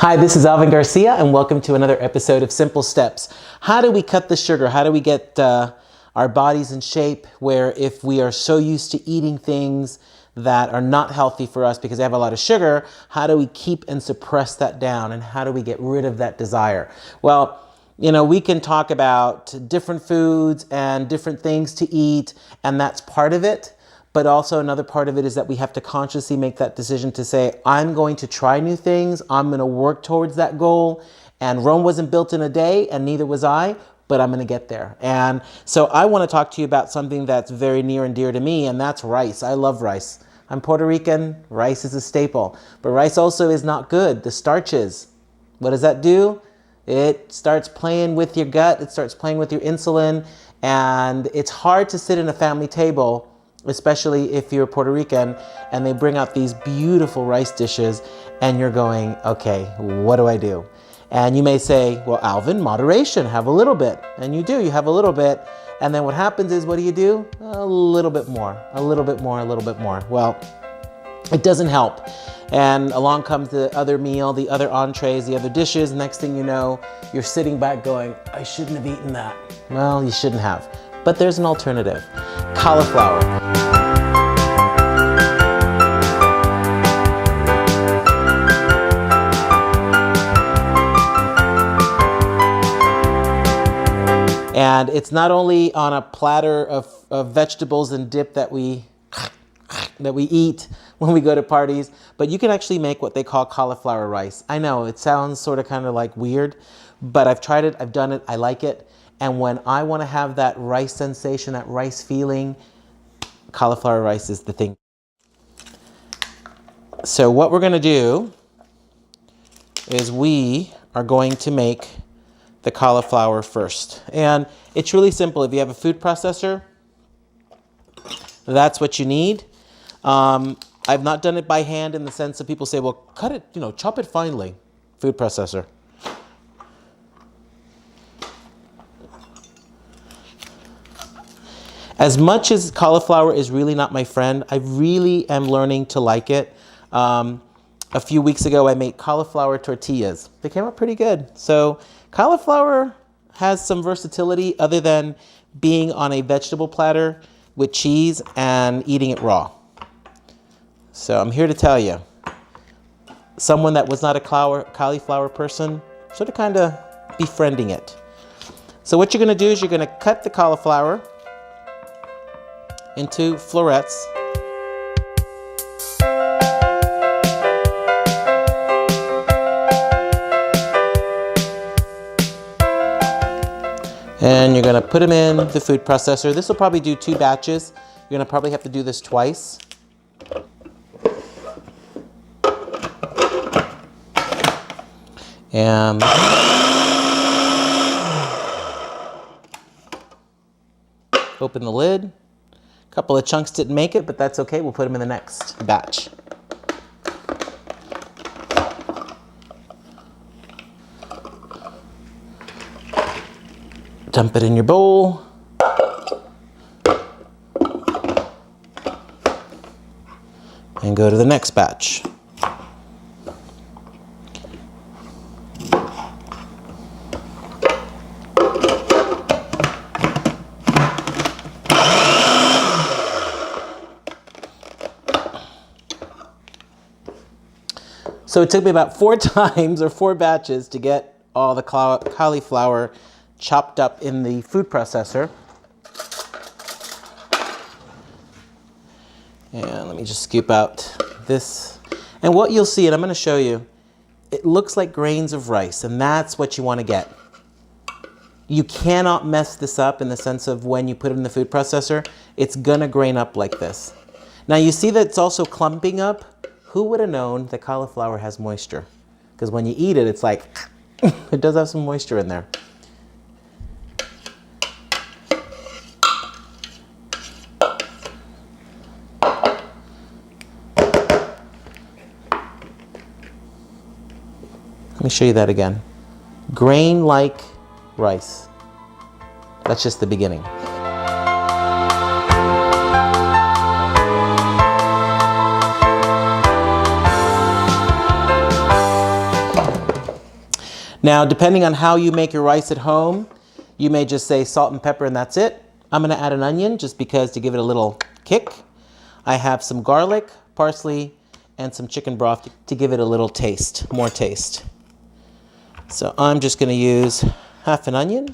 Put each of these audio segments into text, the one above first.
Hi, this is Alvin Garcia and welcome to another episode of Simple Steps. How do we cut the sugar? How do we get our bodies in shape where if we are so used to eating things that are not healthy for us because they have a lot of sugar, how do we keep and suppress that down and how do we get rid of that desire? Well, we can talk about different foods and different things to eat, and that's part of it. But also another part of it is that we have to consciously make that decision to say, I'm going to try new things. I'm going to work towards that goal. And Rome wasn't built in a day, and neither was I, but I'm going to get there. And so I want to talk to you about something that's very near and dear to me, and that's rice. I love rice. I'm Puerto Rican. Rice is a staple. But rice also is not good. The starches. What does that do? It starts playing with your gut. It starts playing with your insulin. And it's hard to sit in a family table, especially if you're Puerto Rican, and they bring out these beautiful rice dishes, and you're going, okay, what do I do? And you may say, well, Alvin, moderation, have a little bit. And you do, you have a little bit. And then what happens is, what do? A little bit more, a little bit more, a little bit more. Well, it doesn't help. And along comes the other meal, the other entrees, the other dishes. Next thing you know, you're sitting back going, I shouldn't have eaten that. Well, you shouldn't have. But there's an alternative. Cauliflower. And it's not only on a platter of vegetables and dip that we eat when we go to parties, but you can actually make what they call cauliflower rice. I know it sounds sort of kind of like weird, but I've tried it, I've done it, I like it. And when I want to have that rice sensation, that rice feeling, cauliflower rice is the thing. So what we're going to do is we are going to make the cauliflower first. And it's really simple. If you have a food processor, that's what you need. I've not done it by hand in the sense that people say, well, cut it, chop it finely. Food processor. As much as cauliflower is really not my friend, I really am learning to like it. A few weeks ago, I made cauliflower tortillas. They came out pretty good. So cauliflower has some versatility other than being on a vegetable platter with cheese and eating it raw. So I'm here to tell you, someone that was not a cauliflower person, sort of kind of befriending it. So what you're going to do is you're going to cut the cauliflower into florets. And you're going to put them in the food processor. This will probably do 2 batches. You're going to probably have to do this twice. And open the lid. A couple of chunks didn't make it, but that's okay. We'll put them in the next batch. Dump it in your bowl. And go to the next batch. So it took me about 4 times or 4 batches to get all the cauliflower chopped up in the food processor. And let me just scoop out this. And what you'll see, and I'm going to show you, it looks like grains of rice, and that's what you want to get. You cannot mess this up in the sense of when you put it in the food processor, it's going to grain up like this. Now you see that it's also clumping up. Who would have known that cauliflower has moisture? Because when you eat it, it's like, it does have some moisture in there. Let me show you that again. Grain like rice. That's just the beginning. Now, depending on how you make your rice at home, you may just say salt and pepper and that's it. I'm gonna add an onion just because to give it a little kick. I have some garlic, parsley, and some chicken broth to give it a little taste, more taste. So I'm just gonna use half an onion.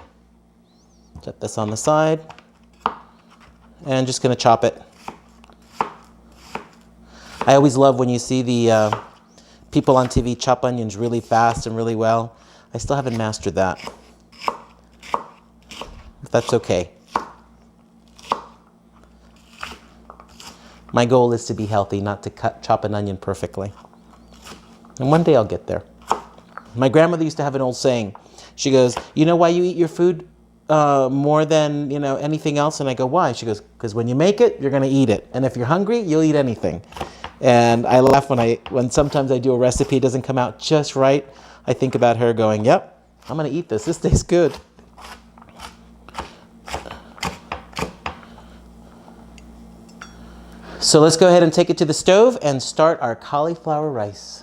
Set this on the side. And just gonna chop it. I always love when you see the people on TV chop onions really fast and really well. I still haven't mastered that. But that's okay. My goal is to be healthy, not to chop an onion perfectly. And one day I'll get there. My grandmother used to have an old saying. She goes, you know why you eat your food more than anything else? And I go, why? She goes, because when you make it, you're gonna eat it. And if you're hungry, you'll eat anything. And I laugh when sometimes I do a recipe, it doesn't come out just right. I think about her going, yep, I'm gonna eat this. This tastes good. So let's go ahead and take it to the stove and start our cauliflower rice.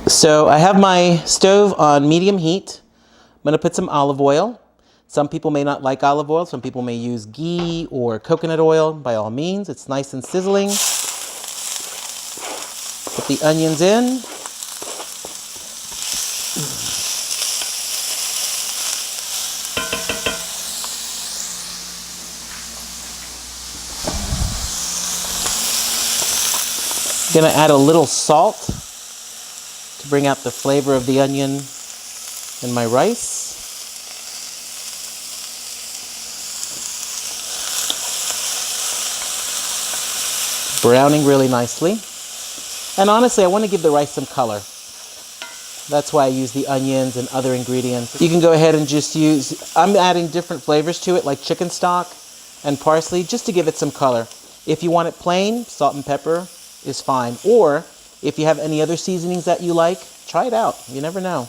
So I have my stove on medium heat. I'm gonna put some olive oil. Some people may not like olive oil. Some people may use ghee or coconut oil. By all means, it's nice and sizzling. Put the onions in. I'm gonna add a little salt to bring out the flavor of the onion in my rice. Browning really nicely. And honestly, I want to give the rice some color. That's why I use the onions and other ingredients. You can go ahead and just use, I'm adding different flavors to it, like chicken stock and parsley, just to give it some color. If you want it plain, salt and pepper is fine. Or if you have any other seasonings that you like, try it out. You never know.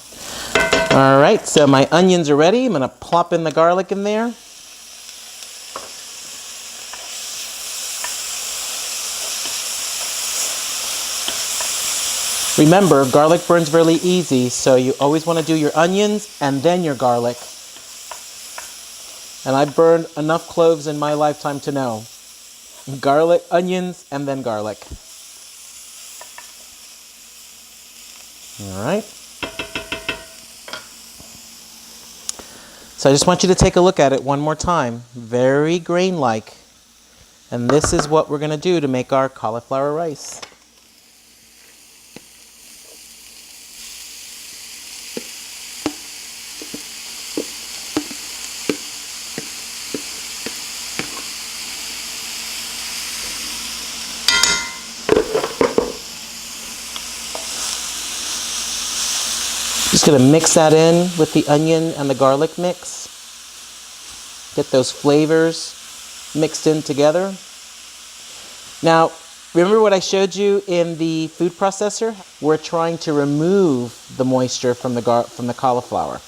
All right, so my onions are ready. I'm gonna plop in the garlic in there. Remember, garlic burns really easy, so you always want to do your onions and then your garlic. And I've burned enough cloves in my lifetime to know. Garlic, onions, and then garlic. All right. So I just want you to take a look at it one more time. Very grain-like. And this is what we're going to do to make our cauliflower rice. Just going to mix that in with the onion and the garlic mix. Get those flavors mixed in together. Now, remember what I showed you in the food processor? We're trying to remove the moisture from the cauliflower.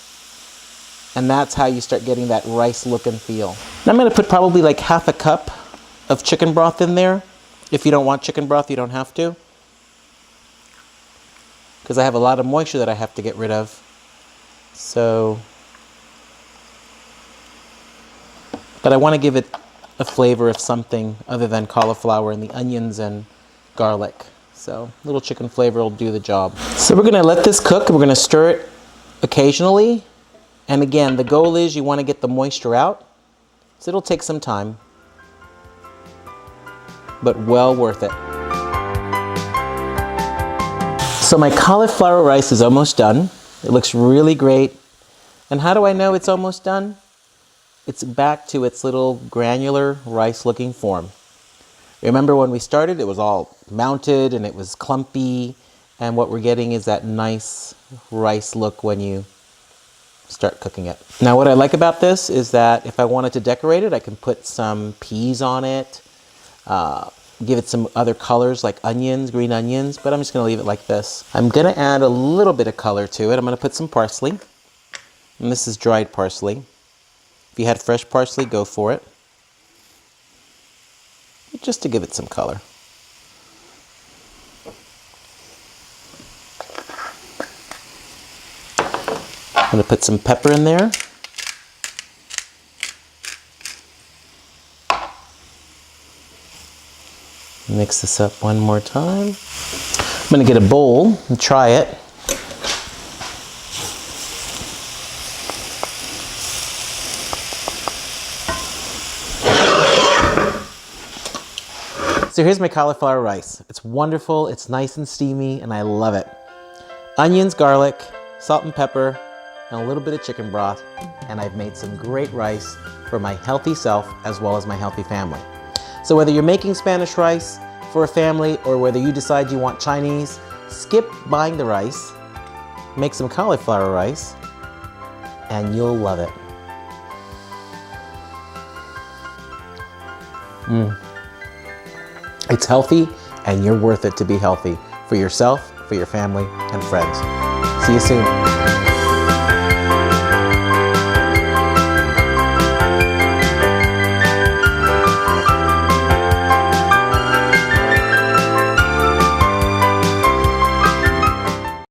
And that's how you start getting that rice look and feel. Now I'm going to put probably like half a cup of chicken broth in there. If you don't want chicken broth, you don't have to. Because I have a lot of moisture that I have to get rid of. So, but I want to give it a flavor of something other than cauliflower and the onions and garlic. So a little chicken flavor will do the job. So we're going to let this cook. We're going to stir it occasionally. And again, the goal is you want to get the moisture out. So it'll take some time, but well worth it. So my cauliflower rice is almost done. It looks really great. And how do I know it's almost done? It's back to its little granular rice looking form. Remember when we started, it was all mounted and it was clumpy. And what we're getting is that nice rice look when you start cooking it. Now what I like about this is that if I wanted to decorate it, I can put some peas on it. Give it some other colors like onions, green onions, but I'm just gonna leave it like this. I'm gonna add a little bit of color to it. I'm gonna put some parsley, and this is dried parsley. If you had fresh parsley, go for it. Just to give it some color. gonna put some pepper in there. Mix this up one more time. I'm gonna get a bowl and try it. So here's my cauliflower rice. It's wonderful, it's nice and steamy, and I love it. Onions, garlic, salt and pepper, and a little bit of chicken broth, and I've made some great rice for my healthy self as well as my healthy family. So whether you're making Spanish rice for a family or whether you decide you want Chinese, skip buying the rice, make some cauliflower rice, and you'll love it. It's healthy, and you're worth it to be healthy for yourself, for your family, and friends. See you soon.